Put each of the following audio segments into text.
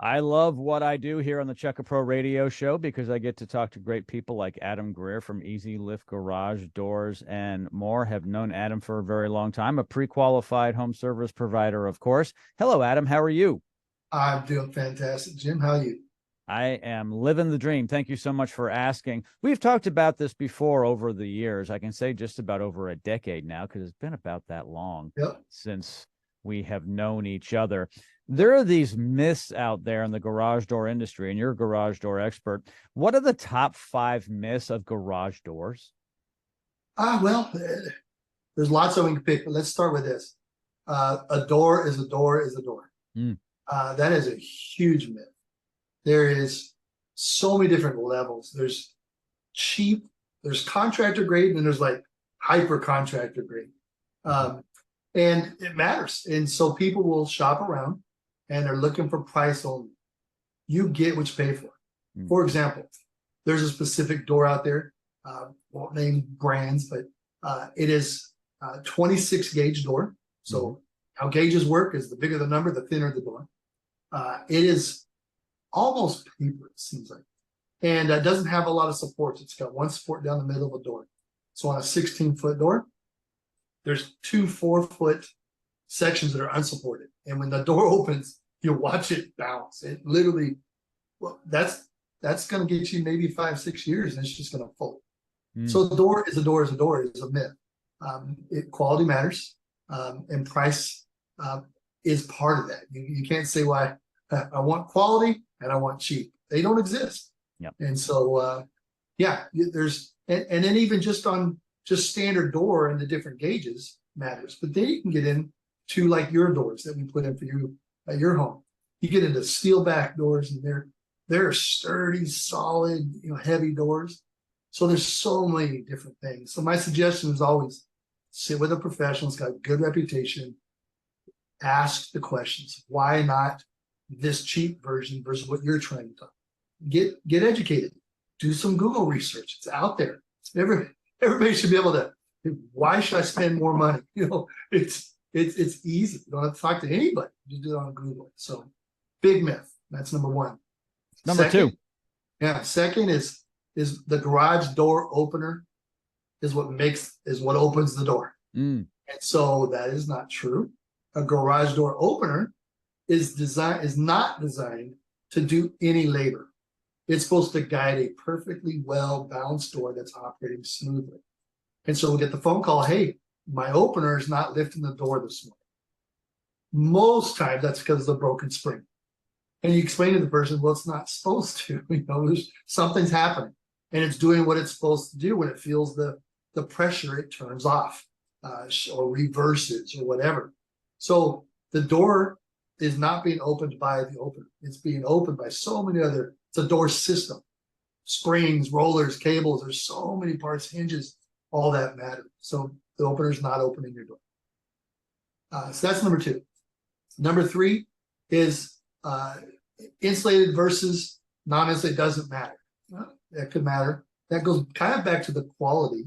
I love what I do here on the Check a Pro radio show because I get to talk to great people like Adam Greer from Easy Lift Garage Doors and more. Have known Adam for a very long time, a pre-qualified home service provider, of course. Hello, Adam. How are you? I'm doing fantastic, Jim. How are you? I am living the dream. Thank you so much for asking. We've talked about this before over the years. I can say just about over a decade now because it's been about that long Yep. since we have known each other. There are these myths out there in the garage door industry, and you're a garage door expert. What are the top 5 myths of garage doors? There's lots of we can pick, but let's start with this. A door is a door is a door. Mm. That is a huge myth. There is so many different levels. There's cheap, there's contractor grade, and there's like hyper contractor grade. And it matters. And so people will shop around and they're looking for price only. You get what you pay for. Mm. For example, there's a specific door out there, won't name brands, but it is a 26 gauge door. So how gauges work is the bigger the number, the thinner the door. It is almost paper, it seems like. And it doesn't have a lot of supports. It's got one support down the middle of a door. So on a 16-foot door, there's 2 4-foot sections that are unsupported. And when the door opens, you'll watch it bounce. It literally, well, that's going to get you maybe 5-6 years, and it's just going to fold. So the door is a door is a door is a myth. Quality matters, and price is part of that. You can't say, well, I want quality and I want cheap. They don't exist. Yep. And so, there's, and then even just on just standard door and the different gauges matters. But then you can get into like your doors that we put in for you at your home. You get into steel back doors, and they're sturdy, solid, heavy doors. So there's so many different things. So my suggestion is always sit with a professional who's got a good reputation. Ask the questions. Why not this cheap version versus what you're trying to do? Get educated. Do some Google research. It's out there. Everybody should be able to. Why should I spend more money? It's easy. You don't have to talk to anybody. You just do it on Google. So big myth. That's number one. Number two. Yeah. Second is the garage door opener is what opens the door. And so that is not true. A garage door opener is not designed to do any labor. It's supposed to guide a perfectly well balanced door that's operating smoothly. And so we get the phone call, hey, my opener is not lifting the door this morning. Most times that's because of the broken spring. And you explain to the person, well, it's not supposed to. Something's happening, and it's doing what it's supposed to do. When it feels the pressure, it turns off or reverses or whatever. So the door is not being opened by the opener. It's being opened by so many other. It's a door system, springs, rollers, cables. There's so many parts, hinges, all that matter. So the opener's not opening your door. So that's number two. Number three is insulated versus non-insulated. Doesn't matter. That could matter. That goes kind of back to the quality.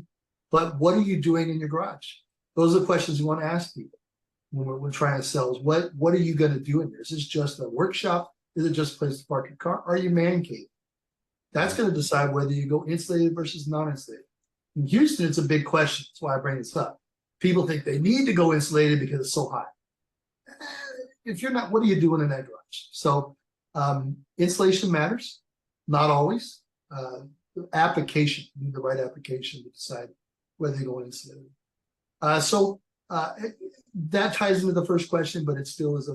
But what are you doing in your garage? Those are the questions you want to ask people when we're trying to sell. Is what are you going to do in there? Is this just a workshop? Is it just a place to park your car? Are you man cave? That's going to decide whether you go insulated versus non-insulated. In Houston, it's a big question. That's why I bring this up. People think they need to go insulated because it's so hot. If you're not, what are you doing in that garage? So insulation matters, not always. Application, you need the right application to decide whether you go insulated. That ties into the first question, but it still is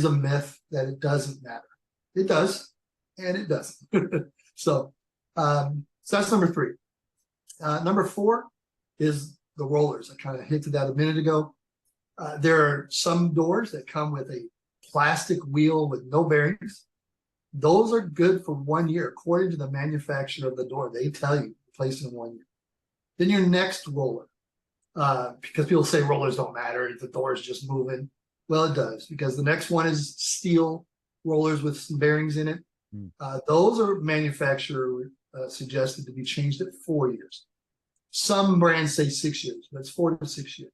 a myth that it doesn't matter. It does, and it doesn't. So that's number three. Number four is the rollers. I kind of hinted that a minute ago. There are some doors that come with a plastic wheel with no bearings. Those are good for 1 year, according to the manufacturer of the door. They tell you place in 1 year. Then your next roller, because people say rollers don't matter if the door is just moving. Well, it does, because the next one is steel rollers with some bearings in it. Those are manufacturer suggested to be changed at 4 years. Some brands say 6 years, but it's 4 to 6 years.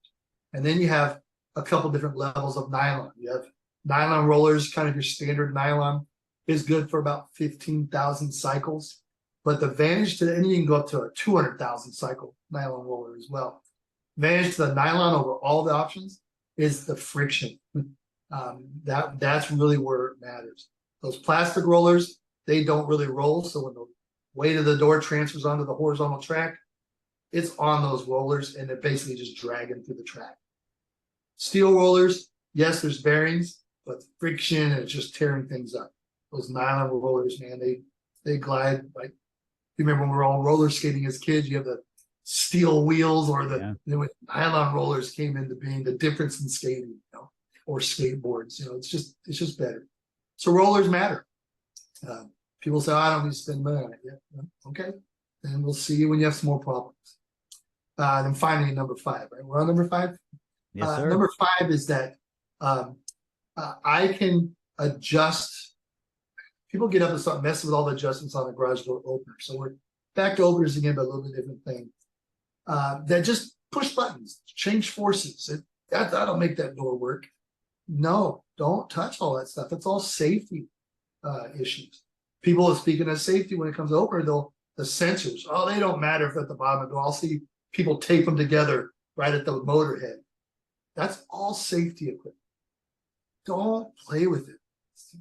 And then you have a couple different levels of nylon. You have nylon rollers, kind of your standard nylon. is good for about 15,000 cycles. But the advantage to, and you can go up to a 200,000 cycle nylon roller as well. Advantage to the nylon over all the options is the friction. That's really where it matters. Those plastic rollers, they don't really roll. So when the weight of the door transfers onto the horizontal track, it's on those rollers and they're basically just dragging through the track. Steel rollers, yes, there's bearings, but friction and it's just tearing things up. Those nylon rollers, man, they glide like, you remember when we were all roller skating as kids, you have the steel wheels or the nylon rollers came into being, the difference in skating, or skateboards, it's just better. So rollers matter. People say, oh, I don't need to spend money on it yet. Okay, and we'll see you when you have some more problems. Then finally, number 5, right? We're on number 5. Yes, sir. Number 5 is that I can adjust. People get up and start messing with all the adjustments on a garage door opener. So we're back to openers again, but a little bit different thing. That just push buttons, change forces. That'll make that door work. No, don't touch all that stuff. It's all safety issues. People are speaking of safety when it comes to opener, the sensors, oh, they don't matter if at the bottom of the door. I'll see people tape them together right at the motor head. That's all safety equipment. Don't play with it.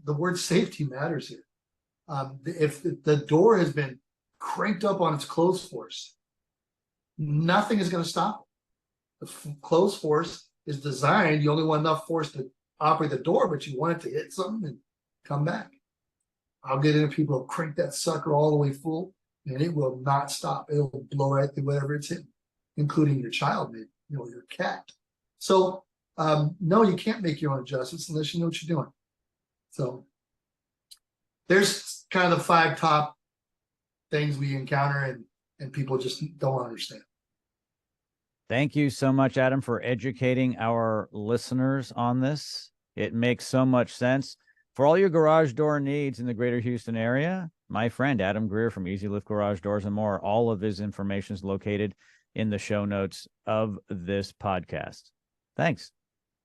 The word safety matters here. If the door has been cranked up on its close force, nothing is going to stop it. The close force is designed, you only want enough force to operate the door, but you want it to hit something and come back. I'll get into people who crank that sucker all the way full, and it will not stop. It'll blow right through whatever it's hitting, including your child, maybe, your cat. So, no, you can't make your own adjustments unless you know what you're doing. So there's kind of the 5 top things we encounter and people just don't understand. Thank you so much, Adam, for educating our listeners on this. It makes so much sense. For all your garage door needs in the greater Houston area, my friend Adam Greer from EzLift Garage Doors and More, all of his information is located in the show notes of this podcast. Thanks.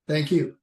Thank you.